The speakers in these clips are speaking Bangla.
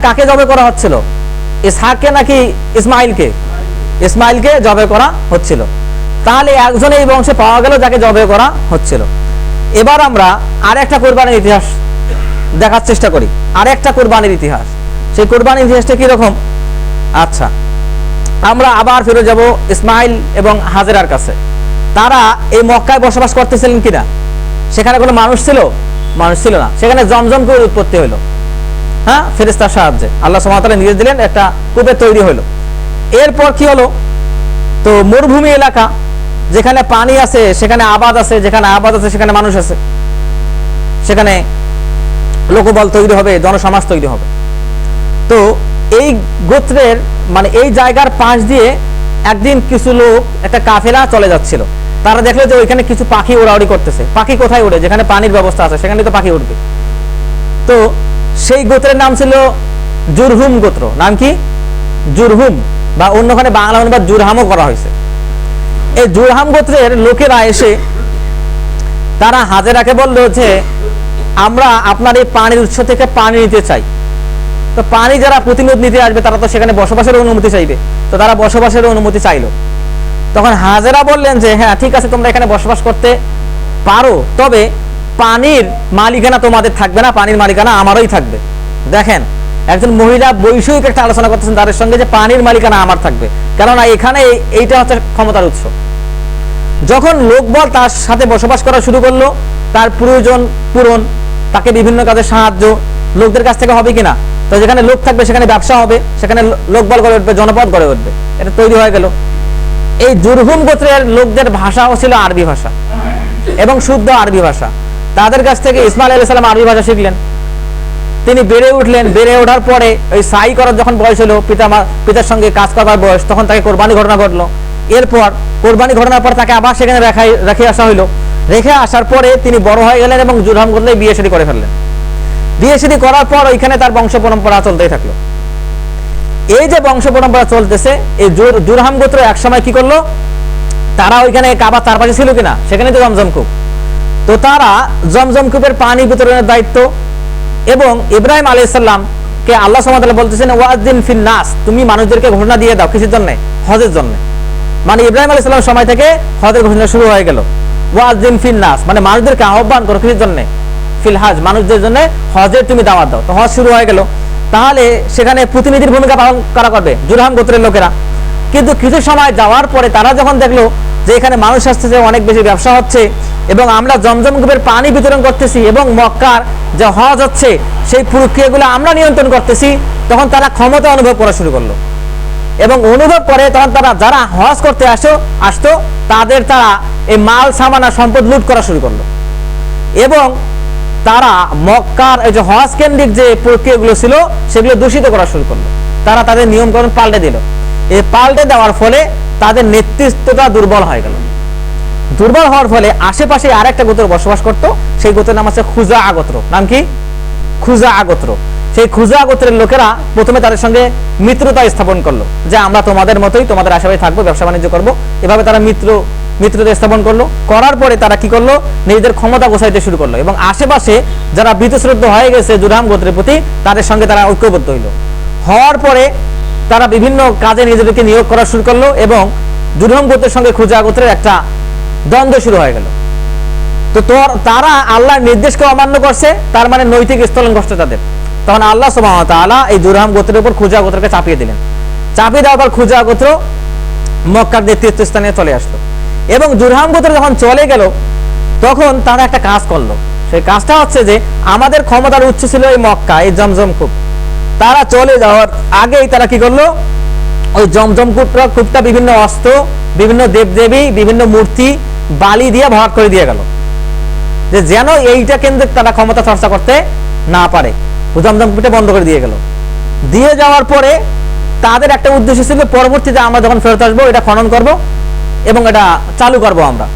কাকে জবে করা হচ্ছিল? ইসহাককে নাকি ইসমাইলকে? ইসমাইলকে জবে করা হচ্ছিল। তাহলে একজন এই বংশে পাওয়া গেল যাকে জবে করা হচ্ছিল। এবার আমরা আরেকটা কোরবানির ইতিহাস দেখার চেষ্টা করি, আরেকটা কোরবানির ইতিহাস। সেই কোরবানির ইতিহাসটা কিরকম? আচ্ছা, আমরা আবার ফিরে যাব ইসমাইল এবং হাজেরার কাছে। তারা এই মক্কায় বসবাস করতেছিলেন কিনা? সেখানে কোনো মানুষ ছিল? মানুষ ছিল না। সেখানে জমজম কূপের উৎপত্তি হইল, হ্যাঁ, ফেরেশতার সাহায্যে আল্লাহ সুবহানাহু ওয়া তাআলা নির্দেশ দিলেন, একটা কূপে তৈরি হলো। এরপর কি হলো? তো মরুভূমি এলাকা, যেখানে পানি আছে সেখানে আবাদ আছে, যেখানে আবাদ আছে সেখানে মানুষ আছে, সেখানে লোকবল তৈরি হবে, জনসমাজ তৈরি হবে। তো এই গোত্রের মানে এই জায়গার পাশ দিয়ে একদিন কিছু লোক, একটা কাফেলা চলে যাচ্ছিল। তারা দেখলো যে ওইখানে কিছু পাখি ওড়াউড়ি করতেছে। পাখি কোথায় উড়ে? যেখানে পানির ব্যবস্থা আছে সেখানে তো পাখি উঠবে। তো সেই গোত্রের নাম ছিল জুরহুম গোত্র। নাম কি? জুরহুম, বা অন্যখানে বাংলা অনুবাদ জুরহামও করা হয়েছে। এই জুরহাম গোত্রের লোকেরা এসে তারা হাজেরাকে বললো যে আমরা আপনার এই পানির উৎস থেকে পানি নিতে চাই। তো পানি যারা প্রতিনিধি নিতে আসবে তারা তো সেখানে বসবাসের অনুমতি চাইবে, তো তারা বসবাসের অনুমতি চাইলো। তখন হাজেরা বললেন যে হ্যাঁ ঠিক আছে, তোমরা এখানে বসবাস করতে পারো, তবে পানির মালিকানা তোমাদের থাকবে না, পানির মালিকানা আমারই থাকবে। দেখেন, একজন মহিলা বৈষয়িক একটা আলোচনা করতেছেন তাদের সঙ্গে যে পানির মালিকানা আমার থাকবে, কেননা এখানে এইটা হচ্ছে ক্ষমতার উৎস। যখন লোকবল তার সাথে বসবাস করা শুরু করলো, তার প্রয়োজন পূরণ, তাকে বিভিন্ন কাজে সাহায্য লোকদের কাছ থেকে হবে কিনা? তো যেখানে লোক থাকবে সেখানে ব্যবসা হবে, সেখানে লোকবল গড়ে উঠবে, জনপদ গড়ে উঠবে, এটা তৈরি হয়ে গেল। এই জুরহুম গোত্রের লোকদের ভাষাও ছিল আরবি ভাষা এবং শুদ্ধ আরবি ভাষা। তাদের কাছ থেকে ইসমাইল আলাইহিস সালাম আরবি ভাষা শিখলেন। তিনি বেড়ে উঠলেন। বেড়ে ওঠার পরে ওই সাই করার যখন বয়স হলো, পিতার সঙ্গে কাজ করবার বয়স, তখন তাকে কোরবানি ঘটনা ঘটলো। এরপর কোরবানি ঘটনার পর তাকে আবার সেখানে রেখে আসা হইলো। রেখে আসার পরে তিনি বড় হয়ে গেলেন এবং জুরহাম গোত্রে বিয়ে শাদী করে ফেললেন। বিয়ে শাদী করার পর ওইখানে তার বংশ পরম্পরা চলতেই থাকলো। এই যে বংশ পরম্পরা চলতেছে, এই জুরহাম গোত্র একসময় কি করলো? তারা ওইখানে কাবার চারপাশে ছিল কিনা, সেখানে তো জমজম কূপ, তো তারা জমজম কূপের পানি বিতরণের দায়িত্ব এবং ইব্রাহিম আলাইহিস সালামকে আল্লাহ সুবহানাহু ওয়া তাআলা বলতেছেন ওয়াজিন ফিন নাস, তুমি মানুষদেরকে ঘোষণা দিয়ে দাও। কিসের জন্য? হজের জন্য। মানে ইব্রাহিম আলাইহিস সালামের সময় থেকে হজের ঘোষণা শুরু হয়ে গেল। ওয়াজিন ফিন নাস মানে মানুষদেরকে আহ্বান করো। কিসের জন্য? ফিল হজ, মানুষদের জন্য হজের তুমি দাওয়াত দাও। তো হজ শুরু হয়ে গেল। তাহলে সেখানে প্রতিনিধির ভূমিকা পালন করা করবে জুরহাম গোত্রের লোকেরা। কিন্তু কিছু সময় যাওয়ার পরে তারা যখন দেখলো যে এখানে মানুষ আসতেছে, অনেক বেশি ব্যবসা হচ্ছে এবং আমরা জমজম কূপের পানি বিতরণ করতেছি এবং মক্কার যে হজ হচ্ছে সেই প্রক্রিয়াগুলো আমরা নিয়ন্ত্রণ করতেছি, তখন তারা ক্ষমতা অনুভব করা শুরু করলো। এবং অনুভব করে তখন তারা যারা হজ করতে আসতো তারা এই মাল সামানা সম্পদ লুট করা শুরু করলো এবং তারা মক্কার এই যে হজ কেন্দ্রিক যে প্রক্রিয়াগুলো ছিল সেগুলো দূষিত করা শুরু করলো। তারা তাদের নিয়মকানুন পাল্টে দিল। এই পাল্টে দেওয়ার ফলে তাদের নেতৃত্বটা দুর্বল হয়ে গেল। দুর্বল হওয়ার ফলে আশেপাশে আরেকটা গোত্র বসবাস করতো, সেই গোত্রের নাম আছে খুজা গোত্র। নাম কি? খুজা গোত্র। সেই খুজা গোত্রের লোকেরা প্রথমে তাদের সঙ্গে মিত্রতা স্থাপন করলো, যে আমরা তোমাদের মতোই তোমাদের আশেপাশে থাকবো, ব্যবসা বাণিজ্য করবো। এভাবে তারা মিত্রতা স্থাপন করলো। করার পরে তারা কি করলো? নিজেদের ক্ষমতা গোছাইতে শুরু করলো এবং আশেপাশে যারা বীতশ্রদ্ধ হয়ে গেছে জুরহাম গোত্রের প্রতি, তাদের সঙ্গে তারা ঐক্যবদ্ধ হইলো। হওয়ার পরে তারা বিভিন্ন কাজে নিজেদেরকে নিয়োগ করা শুরু করলো এবং জুরহাম গোত্রের সঙ্গে খুজা গোত্রের একটা দ্বন্দ্ব শুরু হয়ে গেল। তো তারা আল্লাহর নির্দেশকে অমান্য করছে, তার মানে নৈতিক স্থলন ঘটছে তাদের। তখন আল্লাহ সুবহানাহু ওয়া তাআলা এই জুরহাম গোত্রের উপর খুজা গোত্রকে চাপিয়ে দিলেন। চাপিয়ে দেওয়ার পর খুজা গোত্র মক্কার নেতৃত্ব স্থানে চলে আসলো এবং জুরহাম গোত্র যখন চলে গেল তখন তারা একটা কাজ করলো। সেই কাজটা হচ্ছে যে আমাদের ক্ষমতার উৎস ছিল এই মক্কা, এই জমজম কূপ। তারা চলে যাওয়ার আগেই তারা কি করলো? ওই জমজম কূপটা বিভিন্ন অস্ত্র, বিভিন্ন দেবদেবী, বিভিন্ন মূর্তি, বালি দিয়ে ভরাট করে দিয়ে গেল, যে যেন এইটা কেন্দ্রে তারা ক্ষমতা চর্চা করতে না পারে। জমজম কূপটা বন্ধ করে দিয়ে গেল। দিয়ে যাওয়ার পরে তাদের একটা উদ্দেশ্য ছিল পরবর্তীতে আমরা যখন ফেরত আসবো এটা খনন করব এবং এটা চালু করব আমরা।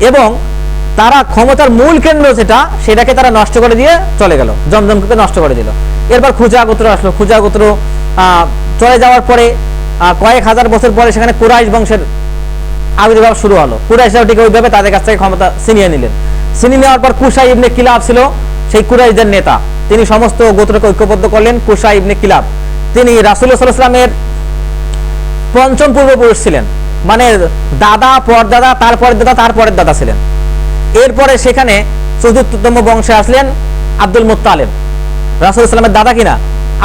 এবং তারা ক্ষমতার মূল কেন্দ্র সেটাকে তারা নষ্ট করে দিয়ে চলে গেল, জমজম কূপকে নষ্ট করে দিল। এরপর খুজা গোত্র আসলো। খুজা গোত্র চলে যাওয়ার পরে কয়েক হাজার বছর পরে সেখানে কুরাইশ বংশের আবির্ভাব শুরু হলো। কুরাইশরাও ঠিক ওইভাবে তাদের কাছ থেকে ক্ষমতা ছিনিয়ে নিলেন। ছিনিয়ে নেওয়ার পর কুসাই ইবনে কিলাব ছিল সেই কুরাইশদের নেতা। তিনি সমস্ত গোত্রকে ঐক্যবদ্ধ করলেন। কুসা ইবনে কিলাব, তিনি রাসূলুল্লাহ সাল্লাল্লাহু আলাইহি ওয়াসাল্লামের পঞ্চম পূর্বপুরুষ ছিলেন, মানে দাদা পরদাদা তারপরের দাদা তারপরের দাদা ছিলেন। এরপরে সেখানে চতুর্থতম বংশে আসলেন আব্দুল মুত্তালিব। রাসূলুল্লাহ সাল্লামের দাদা কিনা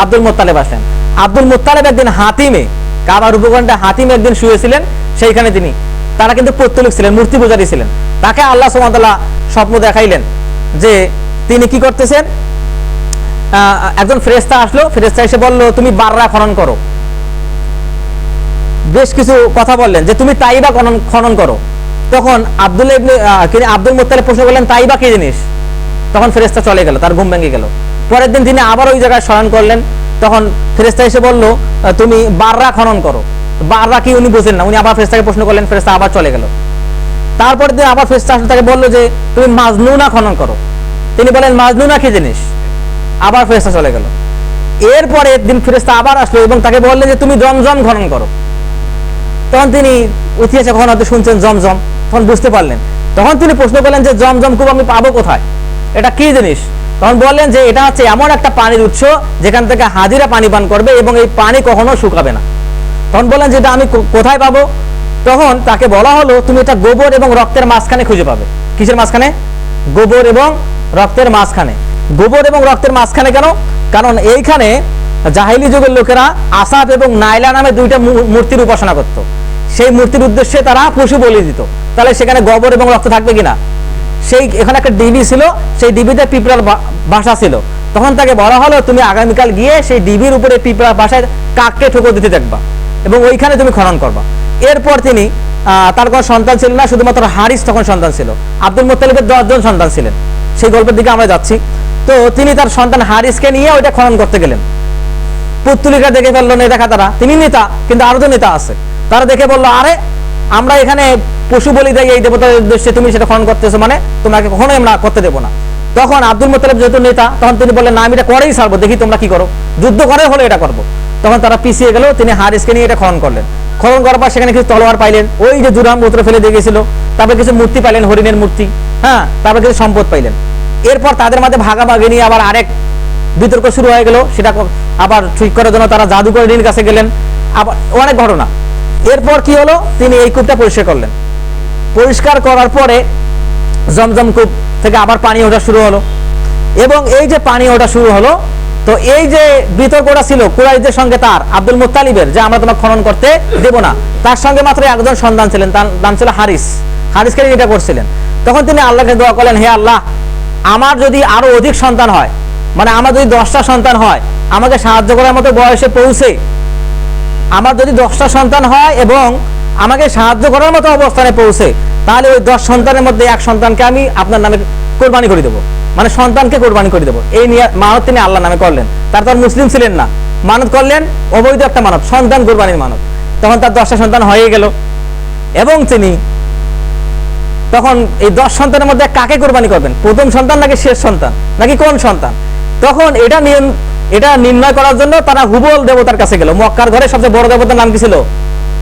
আব্দুল মুত্তালিব আসলেন। আব্দুল মুত্তালিব একদিন হাতিমে, কাবার উপকণ্ঠে হাতিমে একদিন শুয়েছিলেন, সেইখানে তিনি, তারা কিন্তু পৌত্তলিক ছিলেন, মূর্তি পূজারী ছিলেন। তাকে আল্লাহ সুবহানাহু ওয়া তাআলা স্বপ্ন দেখাইলেন যে তিনি কি করতেছেন। একজন ফেরেশতা আসলো, ফেরেশতা এসে বলল তুমি বাররা খনন করো। বেশ কিছু কথা বললেন যে তুমি তাইবা খনন করো। তখন আব্দুল মুত্তালিব প্রশ্ন করলেন তাইবা কি জিনিস? তখন ফেরেশতা চলে গেল, তার ঘুম ভেঙে গেল। পরের দিন তিনি আবার ওই জায়গায় স্মরণ করলেন, তখন ফেরেশতা এসে বলল তুমি বাররা খনন করো। বাররা কি উনি বুঝেন না, উনি আবার ফেরেশতাকে প্রশ্ন করলেন, ফেরেশতা আবার চলে গেল। তারপরের দিন আবার ফেরেশতা আসলে তাকে বলল যে তুমি মাজনুনা খনন করো। তিনি বলেন মাজনুনা কি জিনিস? আবার ফেরেশতা চলে গেল। এরপরে একদিন ফেরেশতা আবার আসলো এবং তাকে বললেন যে তুমি জমজম খনন করো। তখন তিনি ইতিহাসে কখন হয়তো শুনছেন জমজম, তখন বুঝতে পারলেন। তখন তিনি প্রশ্ন করলেন যে জমজম কূপ আমি পাবো কোথায়, এটা কি জিনিস? তখন বললেন যে এটা হচ্ছে এমন একটা পানির উৎস যেখান থেকে হাজিরা পানি পান করবে এবং এই পানি কখনো শুকাবে না। তখন বললেন যে এটা আমি কোথায় পাবো? তখন তাকে বলা হলো তুমি এটা গোবর এবং রক্তের মাঝখানে খুঁজে পাবে। কিসের মাঝখানে? গোবর এবং রক্তের মাঝখানে। গোবর এবং রক্তের মাঝখানে কেন? কারণ এইখানে জাহিলি যুগের লোকেরা আসাদ এবং নাইলা নামে দুইটা মূর্তির উপাসনা করত। সেই মূর্তির উদ্দেশ্যে তারা পশু বলি দিত। তাহলে সেখানে গোবর এবং রক্ত থাকবে কিনা? সেই এখানে একটা ডিবি ছিল, সেই ডিবিতে পিঁপড়ার বাসা ছিল। তখন তাকে বলা হলো তুমি আগামীকাল গিয়ে সেই ডিবির উপরে পিঁপড়ার বাসায় কাককে ঠোকর দিতে দেখবা এবং ওইখানে তুমি খনন করবা। এরপর তিনি তার কোনো সন্তান ছিল না, শুধুমাত্র হারিস তখন সন্তান ছিল। আব্দুল মুত্তালিবের 10 জন সন্তান ছিলেন, সেই গল্পের দিকে আমরা যাচ্ছি। তো তিনি তার সন্তান হারিসকে নিয়ে ওইটা খনন করতে গেলেন। পুত্তলিকা দেখে ফেললো নেতা তারা, তিনি নেতা কিন্তু আরো তো নেতা আছে, তারা দেখে বললো আরে আমরা এখানে পশু বলি দেয় এই দেবতার উদ্দেশ্যে, তুমি সেটা খনন করতেছো, মানে তোমাকে কখনোই আমরা করতে দেবো না। তখন আব্দুল মুত্তালিব যেহেতু নেতা, তখন তিনি বললেন না আমি এটা করেই ছাড়বো, দেখি তোমরা কি করো, যুদ্ধ করে হলে এটা করবো। তখন তারা পিছিয়ে গেল, তিনি হারিসকে নিয়ে এটা খনন করলেন। খনন করার পর সেখানে কিছু তলোয়ার পাইলেন, ওই যে জুরাম গোত্র ফেলে দিয়ে গেছিল, তারপর কিছু মূর্তি পাইলেন, হরিণের মূর্তি, হ্যাঁ, তারপর কিছু সম্পদ পাইলেন। এরপর তাদের মধ্যে ভাগাভাগি নিয়ে আবার আরেক বিতর্ক শুরু হয়ে গেল, সেটা আবার ঠিক করার জন্য তারা জাদুকরীর কাছে গেলেন, আবার অনেক ঘটনা। এরপর কি হলো, তিনি এই কূপটা পরিষ্কার করলেন। পরিষ্কার করার পরে জমজম কূপ থেকে আবার পানি ওঠা শুরু হলো এবং এই যে পানি ওঠা শুরু হলো, তো এই যে বিতর্কটা ছিল কুরাইশদের সঙ্গে তার আব্দুল মুত্তালিবের, যে আমরা তোমাকে খনন করতে দেব না, তার সঙ্গে মাত্র একজন সন্তান ছিলেন, তার নাম ছিল হারিস। হারিসকে এটা করছিলেন। তখন তিনি আল্লাহকে দোয়া করলেন, হে আল্লাহ, আমার যদি আরো অধিক সন্তান হয়, মানে আমার যদি 10টা সন্তান হয়, আমাকে সাহায্য করার মতো বয়সে পৌঁছে, আমার যদি 10টা সন্তান হয় এবং আমাকে সাহায্য করার মতো অবস্থানে পৌঁছে, তাহলে ওই 10 সন্তানের মধ্যে এক সন্তানকে আমি আপনার নামে কোরবানি করে দেবো, মানে সন্তানকে কোরবানি করে দেবো। এই নিয়ে মানত তিনি আল্লাহ নামে করলেন। তার মুসলিম ছিলেন না, মানত করলেন অবৈধ একটা মানত, সন্তান কোরবানির মানত। তখন তার 10টা সন্তান হয়ে গেল এবং তিনি তখন এই 10 সন্তানের মধ্যে কাকে কোরবানি করবেন, প্রথম সন্তান নাকি শেষ সন্তান নাকি কোন সন্তান? তখন এটা নির্ণয় করার জন্য তারা হুবল দেবতার কাছে গেল। মক্কার ঘরে সবচেয়ে বড় দেবতার নাম কি ছিল?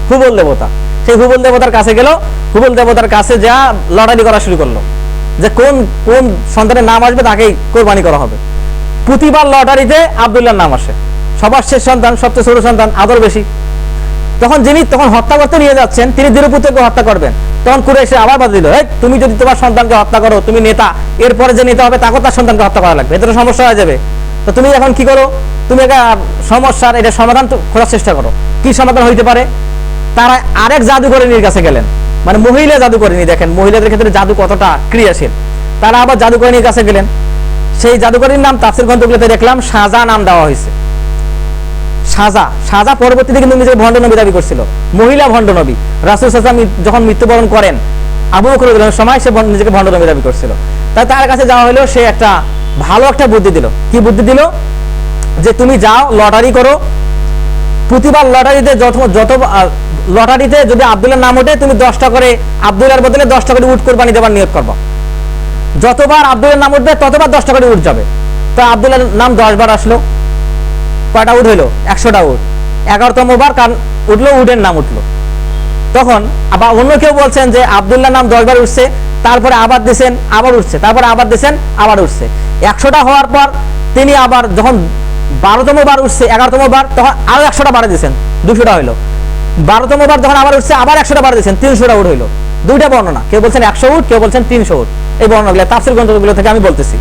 হুবল দেবতা। সেই হুবল দেবতার কাছে গেল, হুবল দেবতার কাছে যা লড়াই করা শুরু করলো যে কোন কোন সন্তানের নাম আসবে তাকেই কোরবানি করা হবে। প্রতিবার লটারিতে আব্দুল্লাহর নাম আসে, সবার শেষ সন্তান, সবচেয়ে ছোট সন্তান, আদর বেশি। তখন যিনি হত্যা করতে নিয়ে যাচ্ছেন, তিনি দৃঢ়পুত্রকে হত্যা করবেন। তখন কুরাইশে আবার বাধা দিল, তুমি যদি তোমার সন্তানকে হত্যা করো, তুমি নেতা, এরপরে যে নেতা হবে তাকেও তার সন্তানকে হত্যা করা লাগবে, এতে তো সমস্যা হয়ে যাবে। তো তুমি এখন কি করো, তুমি একটা সমস্যার এটা সমাধান খোঁজার চেষ্টা করো, কি সমাধান হইতে পারে। তারা আরেক জাদুকরীর কাছে গেলেন, মানে মহিলা জাদুকরী। দেখেন মহিলাদের ক্ষেত্রে জাদু কতটা ক্রিয়াশীল। তারা আবার জাদুকরীর কাছে গেলেন। সেই জাদুকরীর নাম তাফসীর গ্রন্থগুলোতে দেখলাম সাজা নাম দেওয়া হয়েছে। সাজা পরবর্তীতে কিন্তু নিজেকে ভণ্ড নবী দাবি করছিল, মহিলা ভণ্ড নবী। রাসূল সাল্লাল্লাহু আলাইহি ওয়াসাল্লাম যখন মৃত্যুবরণ করেন, আবু বকর রাদিয়াল্লাহু আনহু সময় সে নিজেকে ভণ্ড নবী দাবি করছিল। তাই তার কাছে যাওয়া হলো, সে একটা ভালো একটা বুদ্ধি দিল। কি বুদ্ধি দিল? যে তুমি যাও লটারি করো, প্রতিবার লটারিতে লটারিতে যদি আব্দুল্লাহর নাম ওঠে, তুমি 10টা করে আব্দুল্লাহর বদলে 10টা করে উট কোরবানি দেবার নিয়ত করবা। যতবার আব্দুল্লাহর নাম উঠবে ততবার 10টা করে উট যাবে। তো আব্দুল্লাহর নাম 10 বার আসলো, কয়টা উট হইলো? 100টা উট। 11তম বার কান উঠলো, উটের নাম উঠলো। তখন আবার অন্য কেউ বলছেন যে আব্দুল্লাহর নাম 10 বার উঠছে, তারপরে আবার দিয়েছেন, আবার উঠছে, তারপরে আবার দিয়েছেন, আবার উঠছে। 100টা হওয়ার পর তিনি আবার যখন 12তম বার উঠছে, 11তম বার, তখন আরো 100টা বাড়ে দিয়েছেন, 200টা হইলো। 12তম বার যখন আবার উঠছে, আবার 100টা বাড়ে দিয়েছেন, 300টা উঠ হইলো। দুইটা বর্ণনা, কেউ বলছেন 100 উঠ, কেউ বলছেন 300 উঠ। এই বর্ণনাগুলো তাফসীর গ্রন্থগুলো থেকে আমি বলতেছি।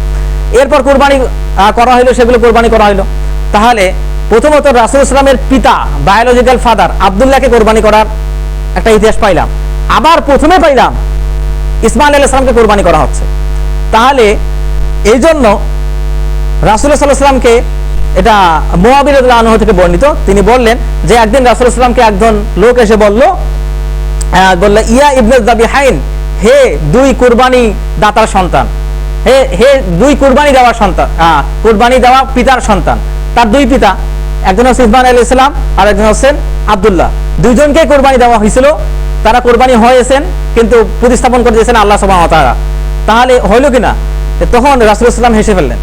এরপর কোরবানি করা হইলো, সেগুলো কোরবানি করা হইলো। তাহলে প্রথমত রাসূল ইসলামের পিতা, বায়োলজিক্যাল ফাদার আব্দুল্লাহকে কোরবানি করার একটা ইতিহাস পাইলাম। আবার প্রথমে পাইলাম ইসমাইল আলাইহিস সালামকে কোরবানি করা হচ্ছে। তাহলে এই জন্য রাসূল সাল্লাল্লাহু আলাইহি ওয়াসাল্লামকে, এটা মুআবিয়া রাদিয়াল্লাহু আনহু থেকে বর্ণিত, তিনি বললেন যে একদিন রাসূল সাল্লাল্লাহু আলাইহি ওয়াসাল্লামকে একজন লোক এসে বলল, ইয়া ইবনে যাবিহাইন, হে দুই কুরবানি দাতার সন্তান, হে দুই কুরবানি দেওয়ার সন্তান, কুরবানি দেওয়া পিতার সন্তান। তার দুই পিতা, একজন হচ্ছে ইসমাইল আলাইহিস সালাম আর একজন হচ্ছেন আব্দুল্লাহ। দুইজনকে কোরবানি দেওয়া হয়েছিল, তারা কোরবানি হয়েছেন, কিন্তু প্রতিস্থাপন করে দিয়েছেন আল্লাহ সুবহানাহু ওয়া তাআলা। তাহলে হইল কিনা? তখন রাসূল সাল্লাল্লাহু আলাইহি ওয়াসাল্লাম হেসে ফেললেন।